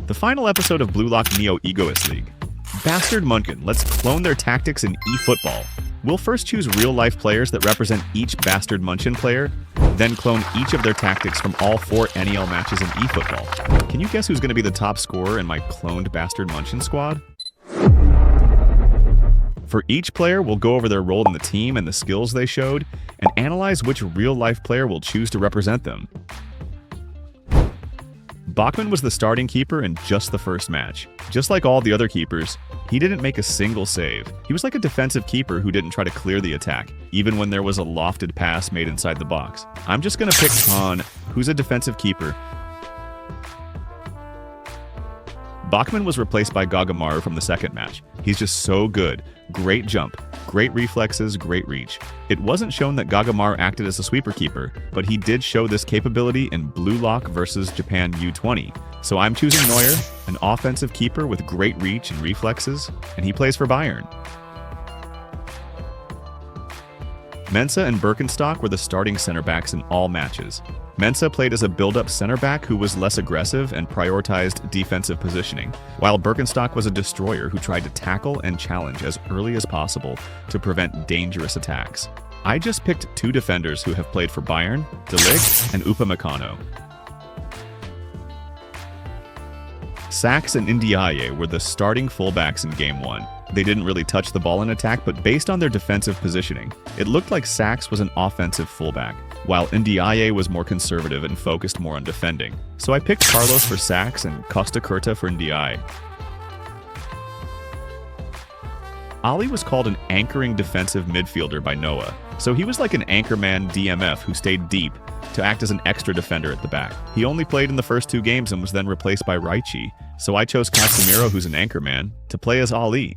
The final episode of Blue Lock Neo Egoist League. Bastard Munchen, let's clone their tactics in eFootball. We'll first choose real-life players that represent each Bastard Munchen player, then clone each of their tactics from all 4 NEL matches in eFootball. Can you guess who's going to be the top scorer in my cloned Bastard Munchen squad? For each player, we'll go over their role in the team and the skills they showed, and analyze which real-life player will choose to represent them. Bachmann was the starting keeper in just the first match. Just like all the other keepers, he didn't make a single save. He was like a defensive keeper who didn't try to clear the attack, even when there was a lofted pass made inside the box. I'm just gonna pick Han, who's a defensive keeper. Bachmann was replaced by Gagamaru from the second match. He's just so good. Great jump, great reflexes, great reach. It wasn't shown that Gagamaru acted as a sweeper keeper, but he did show this capability in Blue Lock versus Japan U20. So I'm choosing Neuer, an offensive keeper with great reach and reflexes, and he plays for Bayern. Mensah and Birkenstock were the starting center backs in all matches. Mensah played as a build-up center back who was less aggressive and prioritized defensive positioning, while Birkenstock was a destroyer who tried to tackle and challenge as early as possible to prevent dangerous attacks. I just picked 2 defenders who have played for Bayern, De Ligt and Upamecano. Sachs and Ndiaye were the starting fullbacks in Game 1. They didn't really touch the ball in attack, but based on their defensive positioning, it looked like Sachs was an offensive fullback, while Ndiaye was more conservative and focused more on defending. So I picked Carlos for Sachs and Costa Curta for Ndiaye. Ali was called an anchoring defensive midfielder by Noah, so he was like an anchorman DMF who stayed deep to act as an extra defender at the back. He only played in the first 2 games and was then replaced by Raichi, so I chose Casemiro, who's an anchorman, to play as Ali.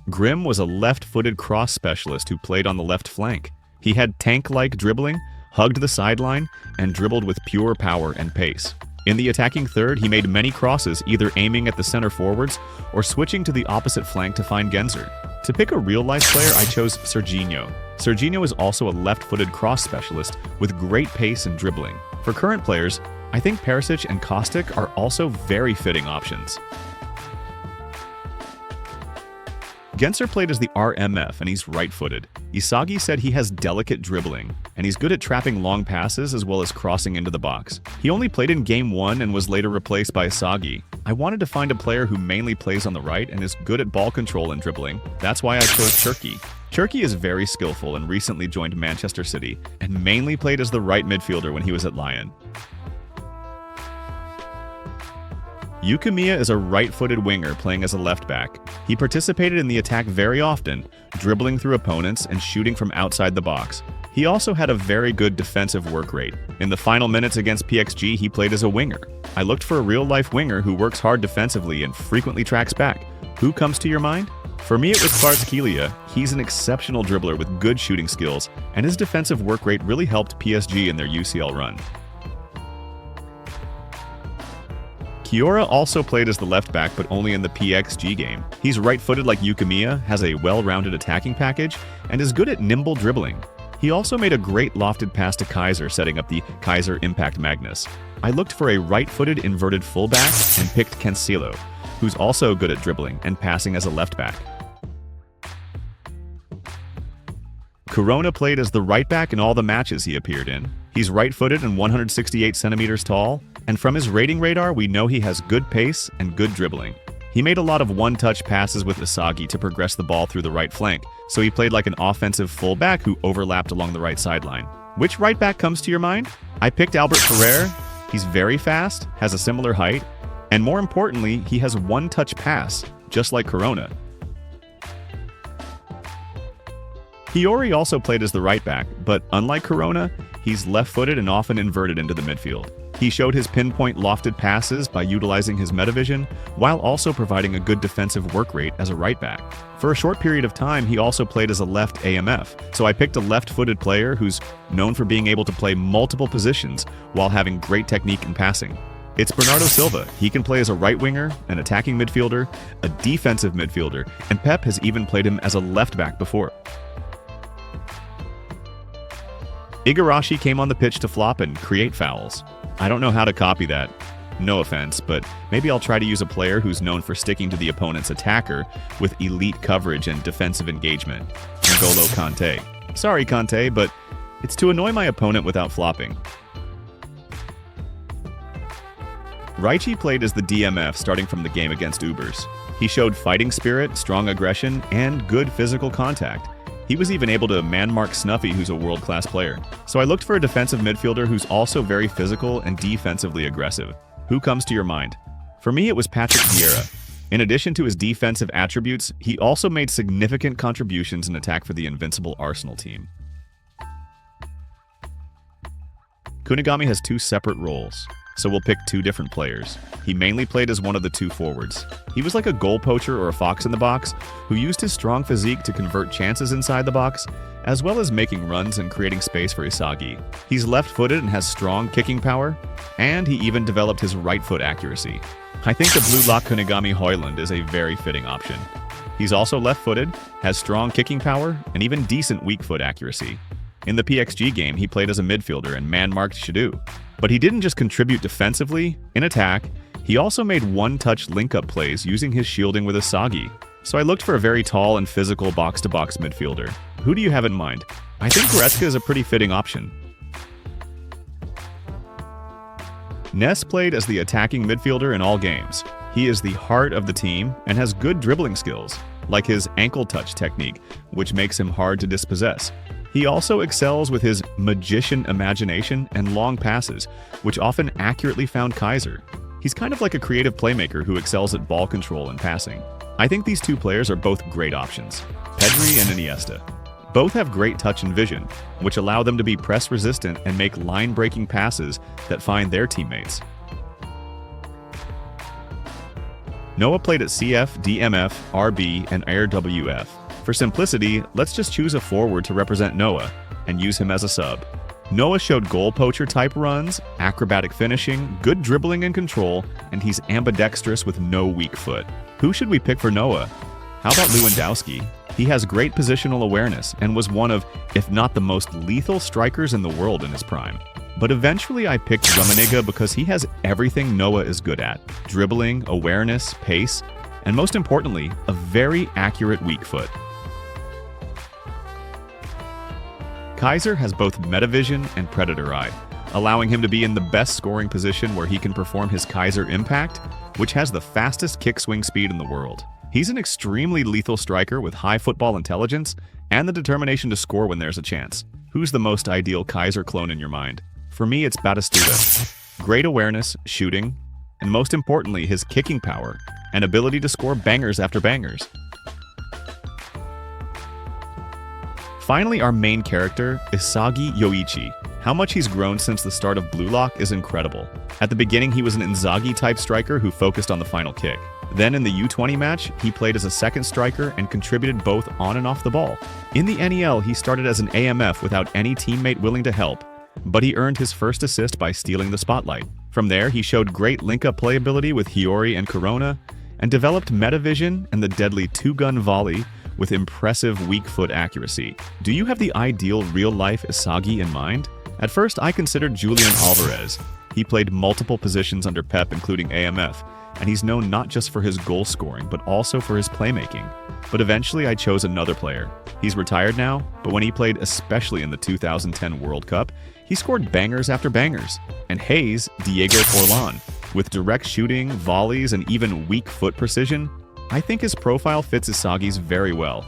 Grimm was a left-footed cross specialist who played on the left flank. He had tank-like dribbling, hugged the sideline, and dribbled with pure power and pace. In the attacking third, he made many crosses, either aiming at the center forwards or switching to the opposite flank to find Genzer. To pick a real-life player, I chose Serginho. Serginho is also a left-footed cross specialist with great pace and dribbling. For current players, I think Perisic and Kostic are also very fitting options. Genzer played as the RMF, and he's right-footed. Isagi said he has delicate dribbling, and he's good at trapping long passes as well as crossing into the box. He only played in Game 1 and was later replaced by Isagi. I wanted to find a player who mainly plays on the right and is good at ball control and dribbling. That's why I chose Cherki. Cherki is very skillful and recently joined Manchester City, and mainly played as the right midfielder when he was at Lyon. Yukimiya is a right-footed winger playing as a left-back. He participated in the attack very often, dribbling through opponents and shooting from outside the box. He also had a very good defensive work rate. In the final minutes against PXG, he played as a winger. I looked for a real-life winger who works hard defensively and frequently tracks back. Who comes to your mind? For me, it was Kvaratskhelia. He's an exceptional dribbler with good shooting skills, and his defensive work rate really helped PSG in their UCL run. Kiora also played as the left back, but only in the PXG game. He's right-footed like Yukimiya, has a well-rounded attacking package, and is good at nimble dribbling. He also made a great lofted pass to Kaiser, setting up the Kaiser Impact Magnus. I looked for a right-footed inverted fullback and picked Cancelo, who's also good at dribbling and passing as a left back. Corona played as the right back in all the matches he appeared in. He's right-footed and 168 centimeters tall, and from his rating radar, we know he has good pace and good dribbling. He made a lot of one-touch passes with Isagi to progress the ball through the right flank, so he played like an offensive fullback who overlapped along the right sideline. Which right back comes to your mind? I picked Albert Ferrer. He's very fast, has a similar height, and more importantly, he has one-touch pass, just like Corona. Hiyori also played as the right back, but unlike Corona, he's left-footed and often inverted into the midfield. He showed his pinpoint lofted passes by utilizing his metavision, while also providing a good defensive work rate as a right back. For a short period of time, he also played as a left AMF, so I picked a left-footed player who's known for being able to play multiple positions while having great technique and passing. It's Bernardo Silva. He can play as a right winger, an attacking midfielder, a defensive midfielder, and Pep has even played him as a left back before. Igarashi came on the pitch to flop and create fouls. I don't know how to copy that. No offense, but maybe I'll try to use a player who's known for sticking to the opponent's attacker with elite coverage and defensive engagement. N'Golo Kanté. Sorry, Kanté, but it's to annoy my opponent without flopping. Raichi played as the DMF starting from the game against Ubers. He showed fighting spirit, strong aggression, and good physical contact. He was even able to man-mark Snuffy, who's a world-class player. So I looked for a defensive midfielder who's also very physical and defensively aggressive. Who comes to your mind? For me, it was Patrick Vieira. In addition to his defensive attributes, he also made significant contributions in attack for the invincible Arsenal team. Kunigami has two separate roles, so we'll pick two different players. He mainly played as one of the two forwards. He was like a goal poacher or a fox in the box who used his strong physique to convert chances inside the box, as well as making runs and creating space for Isagi. He's left-footed and has strong kicking power, and he even developed his right foot accuracy. I think the blue lock Kunigami Højlund is a very fitting option. He's also left-footed, has strong kicking power, and even decent weak foot accuracy. In the PXG game, he played as a midfielder and man-marked Shadu. But he didn't just contribute defensively. In attack, he also made one-touch link-up plays using his shielding with Isagi. So I looked for a very tall and physical box-to-box midfielder. Who do you have in mind? I think Goretzka is a pretty fitting option. Ness played as the attacking midfielder in all games. He is the heart of the team and has good dribbling skills, like his ankle touch technique, which makes him hard to dispossess. He also excels with his magician imagination and long passes, which often accurately found Kaiser. He's kind of like a creative playmaker who excels at ball control and passing. I think these two players are both great options, Pedri and Iniesta. Both have great touch and vision, which allow them to be press-resistant and make line-breaking passes that find their teammates. Noah played at CF, DMF, RB, and AirWF. For simplicity, let's just choose a forward to represent Noah and use him as a sub. Noah showed goal poacher type runs, acrobatic finishing, good dribbling and control, and he's ambidextrous with no weak foot. Who should we pick for Noah? How about Lewandowski? He has great positional awareness and was one of, if not the most lethal strikers in the world in his prime. But eventually I picked Rummenigge because he has everything Noah is good at: dribbling, awareness, pace, and most importantly, a very accurate weak foot. Kaiser has both metavision and predator eye, allowing him to be in the best scoring position where he can perform his Kaiser impact, which has the fastest kick swing speed in the world. He's an extremely lethal striker with high football intelligence and the determination to score when there's a chance. Who's the most ideal Kaiser clone in your mind? For me, it's Batistuta. Great awareness, shooting, and most importantly, his kicking power and ability to score bangers after bangers. Finally, our main character, Isagi Yoichi. How much he's grown since the start of Blue Lock is incredible. At the beginning, he was an Inzaghi-type striker who focused on the final kick. Then in the U20 match, he played as a second striker and contributed both on and off the ball. In the NEL, he started as an AMF without any teammate willing to help, but he earned his first assist by stealing the spotlight. From there, he showed great link-up playability with Hiyori and Corona, and developed metavision and the deadly two-gun volley with impressive weak foot accuracy. Do you have the ideal real-life Isagi in mind? At first, I considered Julian Alvarez. He played multiple positions under Pep, including AMF, and he's known not just for his goal scoring, but also for his playmaking. But eventually, I chose another player. He's retired now, but when he played, especially in the 2010 World Cup, he scored bangers after bangers. And Hayes, Diego Forlan, with direct shooting, volleys, and even weak foot precision, I think his profile fits Isagi's very well.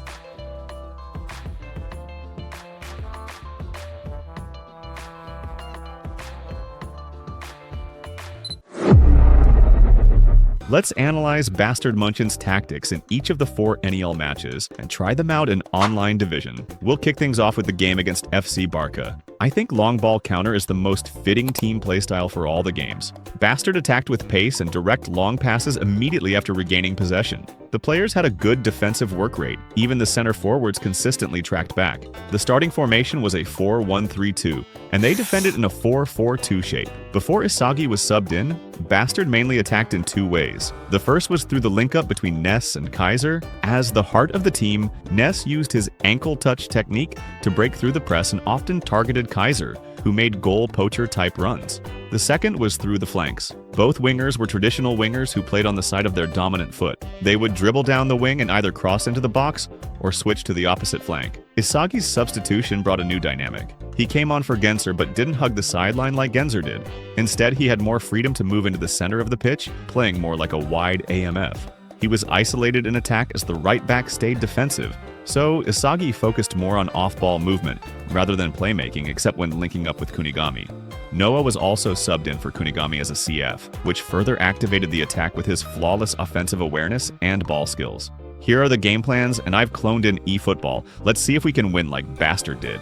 Let's analyze Bastard Munchens' tactics in each of the 4 NEL matches and try them out in online division. We'll kick things off with the game against FC Barcha. I think long ball counter is the most fitting team playstyle for all the games. Bastard attacked with pace and direct long passes immediately after regaining possession. The players had a good defensive work rate, even the center forwards consistently tracked back. The starting formation was a 4-1-3-2, and they defended in a 4-4-2 shape. Before Isagi was subbed in, Bastard mainly attacked in 2 ways. The first was through the link-up between Ness and Kaiser. As the heart of the team, Ness used his ankle touch technique to break through the press and often targeted Kaiser, who made goal poacher type runs. The second was through the flanks. Both wingers were traditional wingers who played on the side of their dominant foot. They would dribble down the wing and either cross into the box or switch to the opposite flank. Isagi's substitution brought a new dynamic. He came on for Genser but didn't hug the sideline like Genser did. Instead, he had more freedom to move into the center of the pitch, playing more like a wide AMF. He was isolated in attack as the right back stayed defensive, so Isagi focused more on off-ball movement rather than playmaking except when linking up with Kunigami. Noah was also subbed in for Kunigami as a CF, which further activated the attack with his flawless offensive awareness and ball skills. Here are the game plans, and I've cloned in eFootball. Let's see if we can win like Bastard did.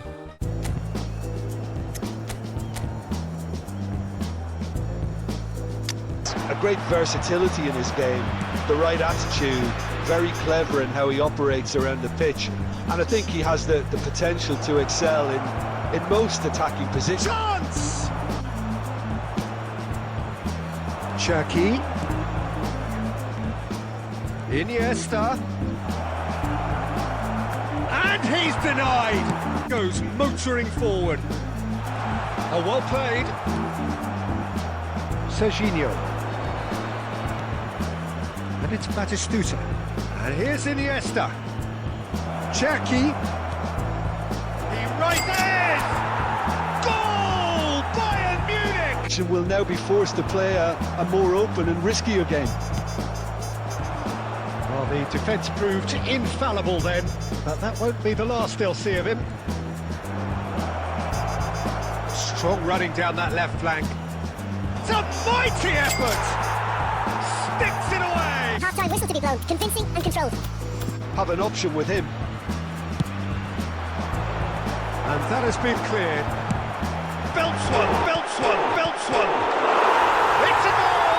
A great versatility in his game, the right attitude, very clever in how he operates around the pitch, and I think he has the potential to excel in most attacking positions. Chance! Chucky. Iniesta. And he's denied! Goes motoring forward. Oh, well played. Serginho. And it's Batistuta. And here's Iniesta. Chucky. He right there! Goal! Bayern Munich! And will now be forced to play a more open and riskier game. Well, the defence proved infallible then, but that won't be the last they'll see of him. Strong running down that left flank. It's a mighty effort! Sticks it away! Half-time whistle to be blown, convincing and controlled. Have an option with him. And that has been cleared. Belts one, belts one, belts one. It's a goal!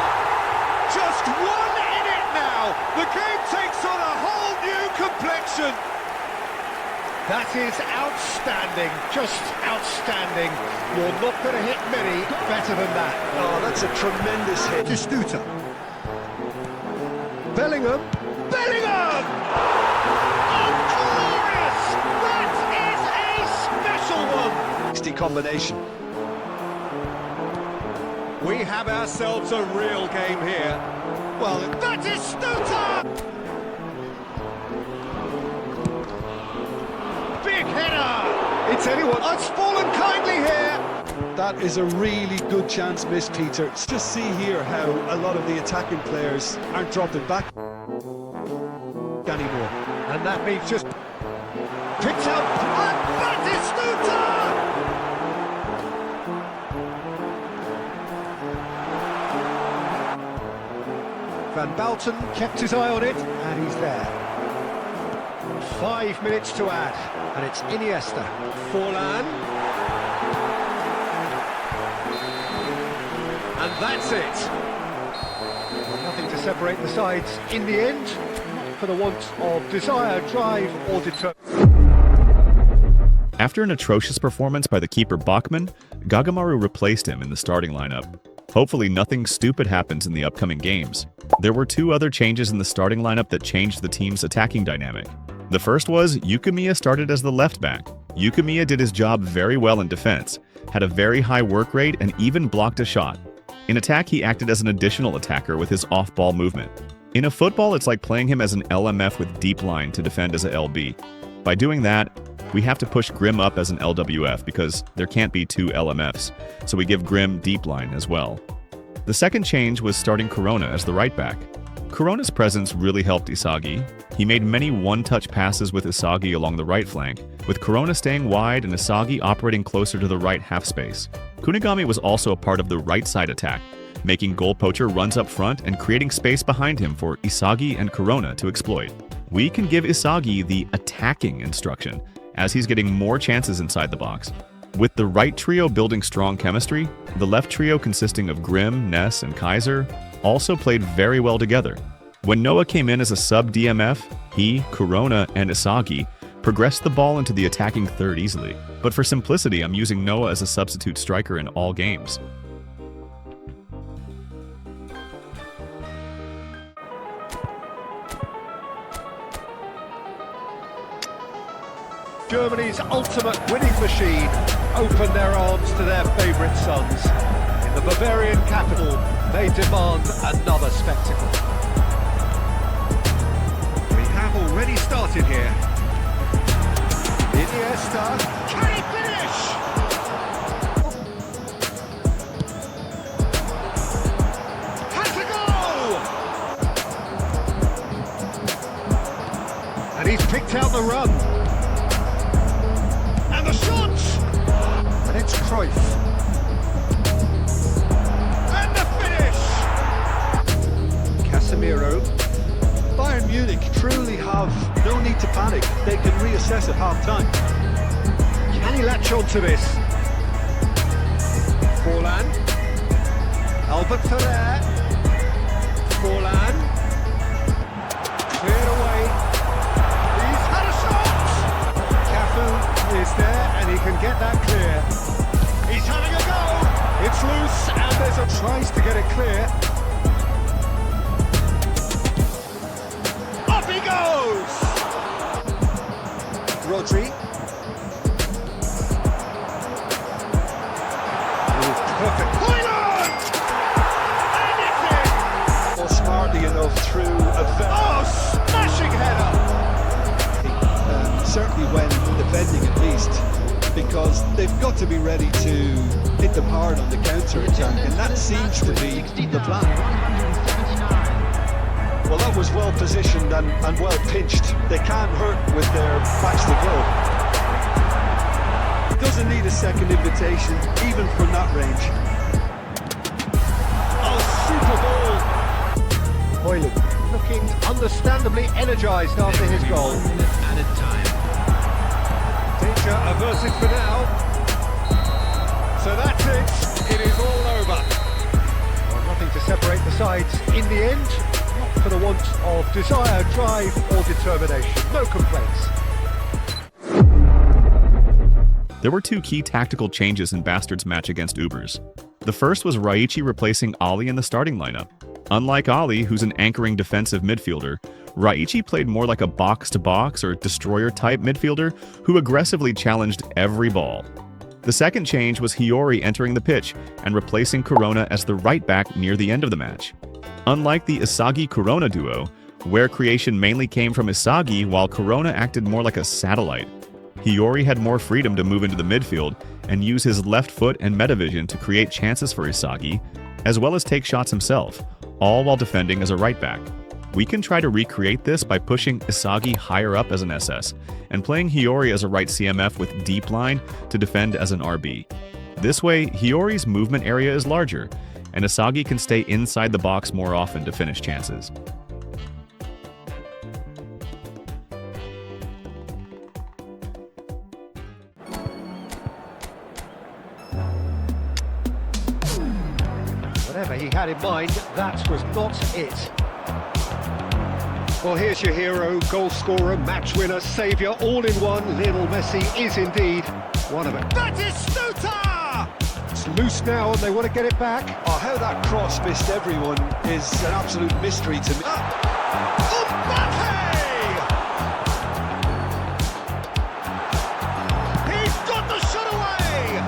Just one in it now. The game takes on a whole new complexion. That is outstanding, just outstanding. You're not going to hit many better than that. Oh, that's a tremendous hit. Batistuta. Bellingham. Bellingham! Oh, glorious! That is a special one! 60 combination. We have ourselves a real game here. Well, that is Stuta! Big header! It's anyone. It's fallen kindly here! That is a really good chance missed, Peter. Just see here how a lot of the attacking players aren't dropping back anymore. And that means just picked up, and that is Stuta! Van Balten kept his eye on it, and he's there. 5 minutes to add, and it's Iniesta. Forlan. And that's it. Well, nothing to separate the sides in the end, not for the want of desire, drive or determination. After an atrocious performance by the keeper Bachmann, Gagamaru replaced him in the starting lineup. Hopefully nothing stupid happens in the upcoming games. There were two other changes in the starting lineup that changed the team's attacking dynamic. The first was Yukimiya started as the left back. Yukimiya did his job very well in defense, had a very high work rate and even blocked a shot. In attack, he acted as an additional attacker with his off-ball movement. In a football, it's like playing him as an LMF with deep line to defend as a LB. By doing that, we have to push Grim up as an LWF because there can't be two LMFs, so we give Grim deep line as well. The second change was starting Corona as the right back. Corona's presence really helped Isagi. He made many one-touch passes with Isagi along the right flank, with Corona staying wide and Isagi operating closer to the right half space. Kunigami was also a part of the right side attack, making goal poacher runs up front and creating space behind him for Isagi and Corona to exploit. We can give Isagi the attacking instruction, as he's getting more chances inside the box. With the right trio building strong chemistry, the left trio consisting of Grim, Ness, and Kaiser also played very well together. When Noah came in as a sub-DMF, he, Corona, and Isagi progressed the ball into the attacking third easily. But for simplicity, I'm using Noah as a substitute striker in all games. Germany's ultimate winning machine open their arms to their favourite sons. The Bavarian capital may demand another spectacle. We have already started here. Iniesta, can he finish? Has a goal! And he's picked out the run. And the shot! And it's Cruyff. Casemiro. Bayern Munich truly have no need to panic. They can reassess at half-time. Can he latch on to this? Forlan. Albert Ferrer. Forlan. Cleared away. He's had a shot! Cafu is there and he can get that clear. He's having a go! It's loose and there's a tries to get it clear. Goes! Rodri. Perfect. Haaland! And it's in! Or smartly enough through a smashing header! Certainly when defending at least, because they've got to be ready to hit them hard on the counter-attack, and that seems to be the plan. Well, that was well positioned and well pinched. They can't hurt with their backs to goal. Doesn't need a second invitation, even from that range. Oh, super ball! Haaland looking understandably energised after his goal. Added time. Danger averted for now. So that's it. It is all over. Well, nothing to separate the sides in the end. For the want of desire, drive or determination. No complaints. There were two key tactical changes in Bastard's match against Ubers. The first was Raichi replacing Ali in the starting lineup. Unlike Ali, who's an anchoring defensive midfielder, Raichi played more like a box-to-box or destroyer-type midfielder who aggressively challenged every ball. The second change was Hiyori entering the pitch and replacing Corona as the right back near the end of the match. Unlike the Isagi-Corona duo, where creation mainly came from Isagi while Corona acted more like a satellite, Hiyori had more freedom to move into the midfield and use his left foot and metavision to create chances for Isagi, as well as take shots himself, all while defending as a right back. We can try to recreate this by pushing Isagi higher up as an SS, and playing Hiyori as a right CMF with deep line to defend as an RB. This way, Hiyori's movement area is larger, and Isagi can stay inside the box more often to finish chances. Whatever he had in mind, that was not it. Well, here's your hero, goal scorer, match winner, saviour, all in one. Lionel Messi is indeed one of them. That is Stuta! It's loose now and they want to get it back. Oh, how that cross missed everyone is an absolute mystery to me. He's got the shot away!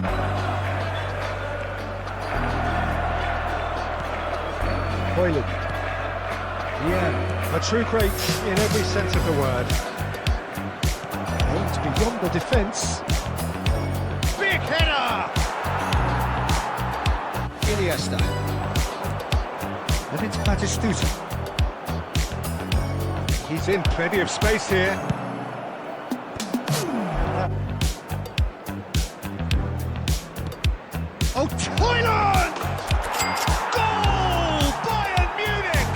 Haaland. Yeah, a true great in every sense of the word. Aimed beyond the defence. Big header! Iniesta. And it's Batistuta. He's in plenty of space here. Oh, Thailand! Goal! Bayern Munich!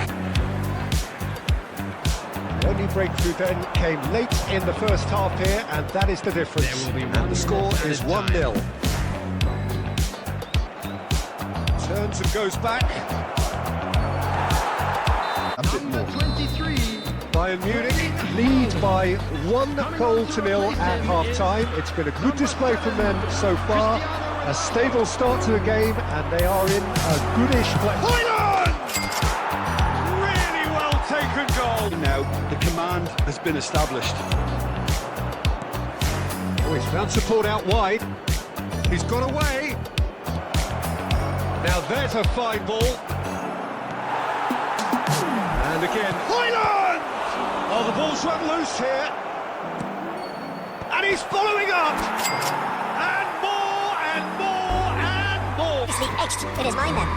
The only breakthrough then came late in the first half here, and that is the difference. There will be And the score is 1-0. Turns and goes back. Number 23. Bayern Munich lead by 1-0 at half-time. It's been a good display from them so far. A stable start to the game, and they are in a goodish place. Haaland! Really well taken goal. Now, the command has been established. Oh, he's found support out wide. He's got away. Now there's a fine ball. And again, Highland! Oh, the ball's run loose here. And he's following up. And more, and more, and more. Obviously etched in his mind then.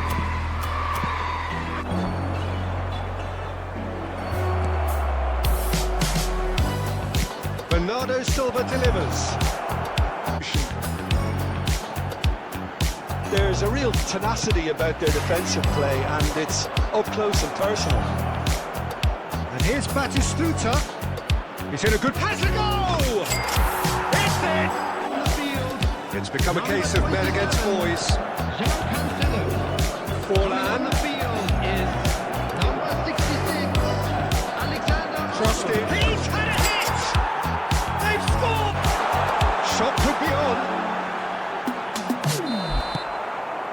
Bernardo Silva delivers. There's a real tenacity about their defensive play, and it's up close and personal. And here's Batistuta. He's in a good pass to go! It's it! On the field. It's become a case of men against boys. João Cancelo. On Forlan, the field is number 66, Alexander. crossed in. He's had a hit! They've scored! Shot could be on.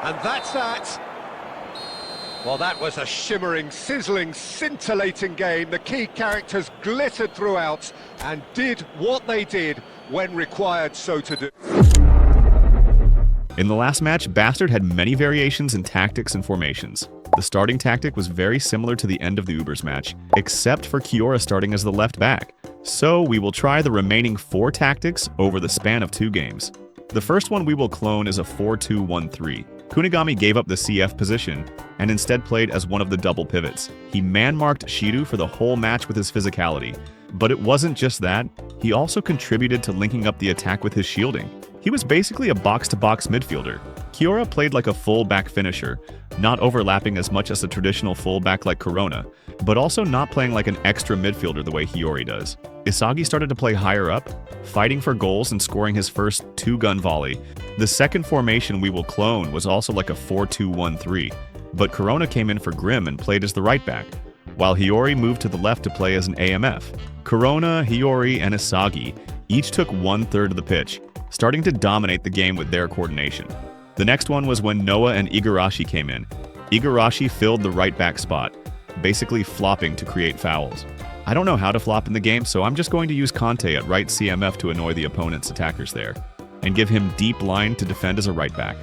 And that's that. Well, that was a shimmering, sizzling, scintillating game. The key characters glittered throughout and did what they did when required so to do. In the last match, Bastard had many variations in tactics and formations. The starting tactic was very similar to the end of the Ubers match, except for Kiora starting as the left back. So we will try the remaining 4 tactics over the span of 2 games. The first one we will clone is a 4-2-1-3. Kunigami gave up the CF position and instead played as one of the double pivots. He man-marked Shiru for the whole match with his physicality. But it wasn't just that, he also contributed to linking up the attack with his shielding. He was basically a box-to-box midfielder. Kiora played like a full-back finisher, not overlapping as much as a traditional full-back like Corona, but also not playing like an extra midfielder the way Hiyori does. Isagi started to play higher up, fighting for goals and scoring his first 2-gun volley. The second formation we will clone was also like a 4-2-1-3, but Corona came in for Grim and played as the right back, while Hiyori moved to the left to play as an AMF. Corona, Hiyori, and Isagi each took 1/3 of the pitch, starting to dominate the game with their coordination. The next one was when Noah and Igarashi came in. Igarashi filled the right back spot, basically flopping to create fouls. I don't know how to flop in the game, so I'm just going to use Conte at right CMF to annoy the opponent's attackers there, and give him deep line to defend as a right back.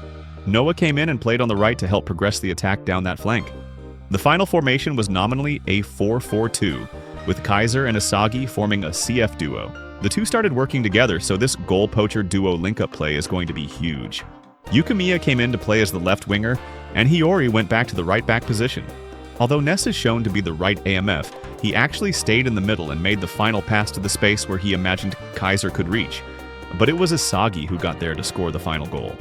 Noah came in and played on the right to help progress the attack down that flank. The final formation was nominally a 4-4-2, with Kaiser and Isagi forming a CF duo. The two started working together, so this goal poacher duo link-up play is going to be huge. Yukimiya came in to play as the left winger, and Hiyori went back to the right back position. Although Ness is shown to be the right AMF, he actually stayed in the middle and made the final pass to the space where he imagined Kaiser could reach. But it was Isagi who got there to score the final goal.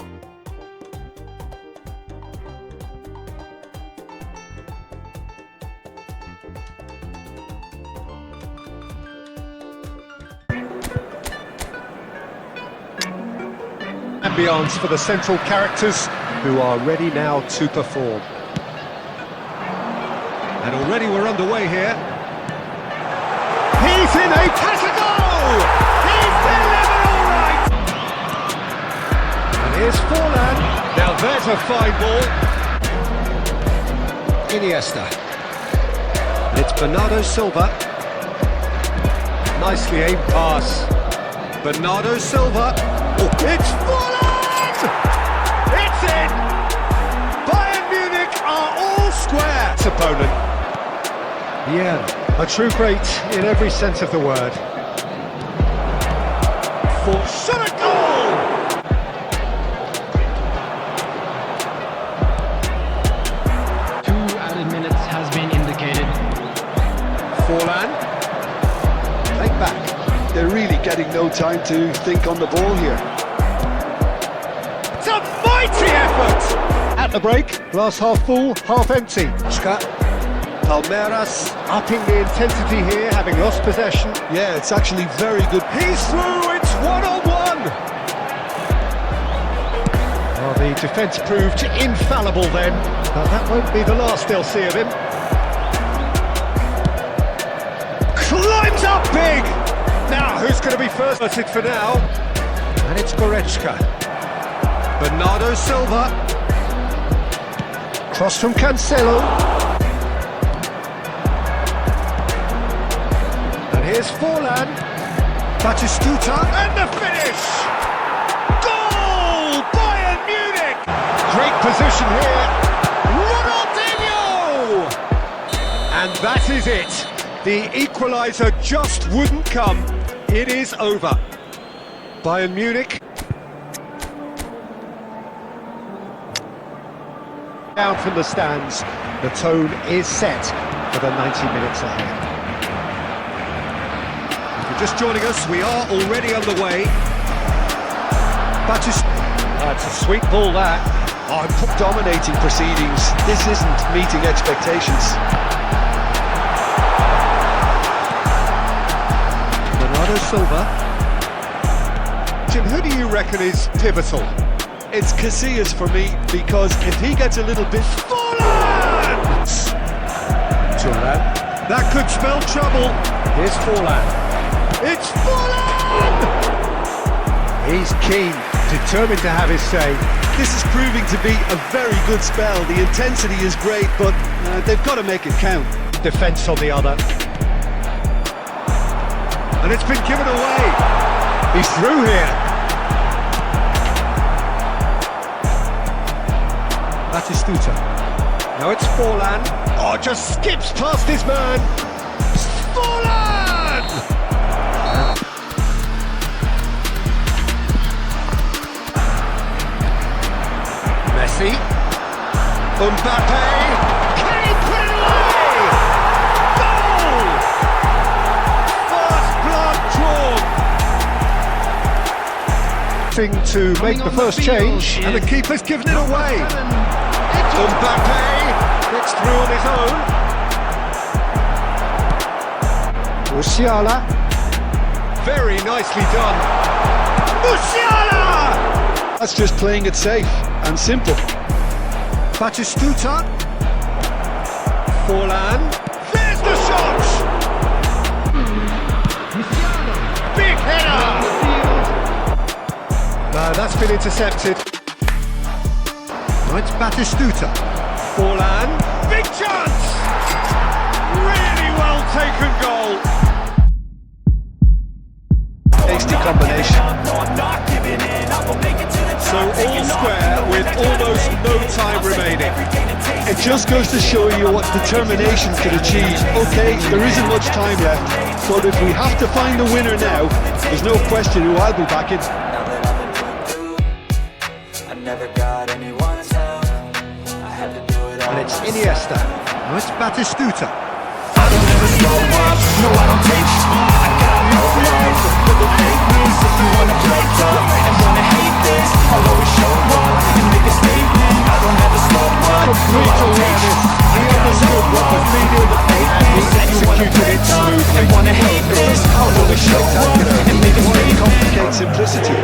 Ambience for the central characters who are ready now to perform. And already we're underway here. He's in a pass to goal! He's delivered all right! And here's Forlan. Now there's a fine ball. Iniesta. And it's Bernardo Silva. Nicely aimed pass. Bernardo Silva. Oh, it's Forlan! It's in! Bayern Munich are all square. It's opponent. Yeah, a true great in every sense of the word. For shot a goal! Two added minutes has been indicated. Forlan. Take back. They're really getting no time to think on the ball here. It's a mighty effort! At the break, glass half full, half empty. Palmeiras upping the intensity here, having lost possession. Yeah, it's actually very good. He's through, it's 1-on-1! Well, the defence proved infallible then, but that won't be the last they'll see of him. Climbs up big! Now, who's going to be first? It for now. And it's Goretzka. Bernardo Silva. Cross from Cancelo. And here's Forlan. Batistuta. And the finish! Goal! Bayern Munich! great position here. Ronaldinho! And that is it. The equaliser just wouldn't come. It is over. Bayern Munich. Down from the stands, the tone is set for the 90 minutes ahead. If you're just joining us, we are already underway. That's a sweet ball, that. Oh, dominating proceedings. This isn't meeting expectations. Bernardo Silva. Jim, who do you reckon is pivotal? It's Casillas for me, because if he gets a little bit... Forlan! Turan. That could spell trouble. Here's Forlan. It's Forlan! He's keen, determined to have his say. This is proving to be a very good spell. The intensity is great, but they've got to make it count. Defence on the other. And it's been given away. He's through here. Batistuta. Now it's Forlan. Oh, just skips past his man. Forlan! Messi. Mbappe. Can he put it away? Goal! First blood drawn. Thing to make the first change, and the keeper's given it away. Mbappe gets through on his own. Musiala. Very nicely done. Musiala! That's just playing it safe and simple. Batistuta. Forlan. There's the shot! Big header! No, that's been intercepted. It's Batistuta. Forlan. Big chance! Really well taken goal. Hasty combination. So all square with almost no time remaining. It just goes to show you what determination can achieve. Okay, there isn't much time left, but if we have to find a winner now, there's no question who I'll be backing. And it's Iniesta. Now it's Batistuta. I don't ever slow up, no I don't take I got no love for the fakeness. If you wanna play tough and wanna hate this, I'll always show up and make a statement. I don't ever slow up, no I don't take He understood what was needed and he executed it smoothly. and wanna hate this, I'll always show up and make a statement. Complicate simplicity.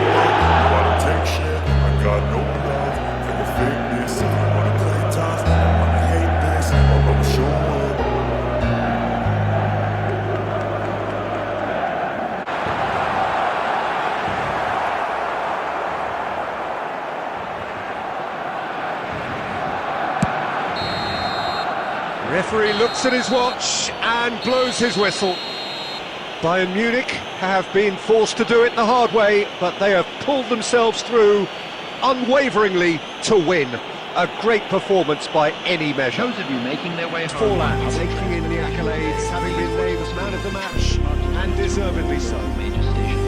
Referee looks at his watch and blows his whistle. Bayern Munich have been forced to do it the hard way, but they have pulled themselves through unwaveringly to win. A great performance by any measure. Those of you making their way home. Forlan taking in the accolades, having been named man of the match, and deservedly so. Major station.